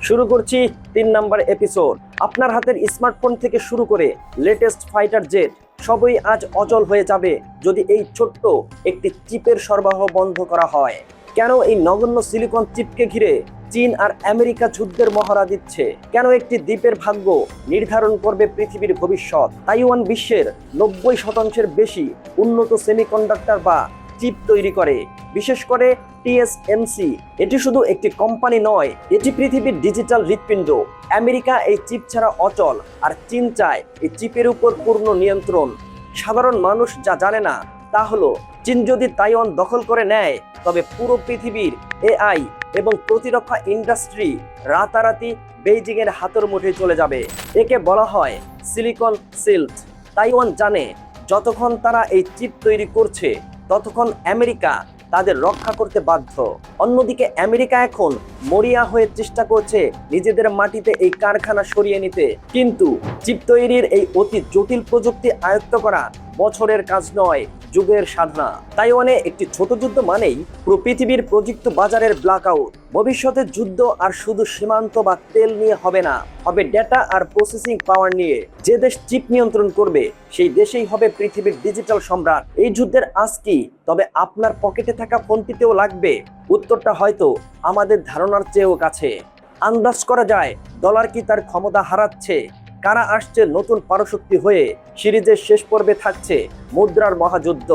শুরু করছি 3 নম্বর এপিসোড। আপনার হাতের স্মার্টফোন থেকে শুরু করে লেটেস্ট ফাইটার জেট সবই আজ অচল হয়ে যাবে যদি এই ছোট্ট একটি চিপের সরবরাহ বন্ধ করা হয়। কেন এই নগণ্য সিলিকন চিপকে ঘিরে চীন আর আমেরিকা যুদ্ধের মহড়া দিচ্ছে? কেন একটি দ্বীপের ভাগ্য নির্ধারণ করবে পৃথিবীর ভবিষ্যৎ? তাইওয়ান বিশ্বের 90% বেশি উন্নত সেমিকন্ডাক্টর বা চিপ তৈরি করে, বিশেষ করে টিএসএমসি। এটি শুধু একটি কোম্পানি নয়, এটি পৃথিবীর ডিজিটাল হৃৎপিণ্ড। আমেরিকা এই চিপ ছাড়া অচল, আর চীন চায় এই চিপের উপর পূর্ণ নিয়ন্ত্রণ। সাধারণ মানুষ যা জানে না তা হলো, চীন যদি তাইওয়ান দখল করে নেয় তবে পুরো পৃথিবীর এআই এবং প্রতিরক্ষা ইন্ডাস্ট্রি রাতারাতি বেইজিং এর হাতের মুঠে চলে যাবে। একে বলা হয় সিলিকন সিল্ট। তাইওয়ান জানে যতক্ষণ তারা এই চিপ তৈরি করছে ততক্ষণ আমেরিকা তাদের রক্ষা করতে বাধ্য। অন্যদিকে আমেরিকা এখন মরিয়া হয়ে চেষ্টা করছে নিজেদের মাটিতে এই কারখানা সরিয়ে নিতে। কিন্তু চিপ তৈরির এই অতি জটিল প্রযুক্তি আয়ত্ত করা বছরের কাজ নয়, যুগের সাধনা। তাইওয়ানে একটি ছোট যুদ্ধ মানেই পুরো পৃথিবীর প্রযুক্তি বাজারের ব্ল্যাকআউট। ভবিষ্যতের যুদ্ধ আর শুধু সীমান্ত বা তেল নিয়ে হবে না, হবে ডেটা আর প্রসেসিং পাওয়ার নিয়ে। যে দেশ চিপ নিয়ন্ত্রণ করবে সেই দেশেই হবে পৃথিবীর ডিজিটাল সম্রাট। এই যুদ্ধের আজ কি তবে আপনার পকেটে থাকা ফোনটিতেও লাগবে? উত্তরটা হয়তো আমাদের ধারণার চেয়েও কাছে। আন্দাজ করা যায় ডলার কি তার ক্ষমতা হারাচ্ছে? কারা আসছে নতুন পারশক্তি হয়ে? সিরিজের শেষ পর্বে থাকছে মুদ্রার মহাযুদ্ধ।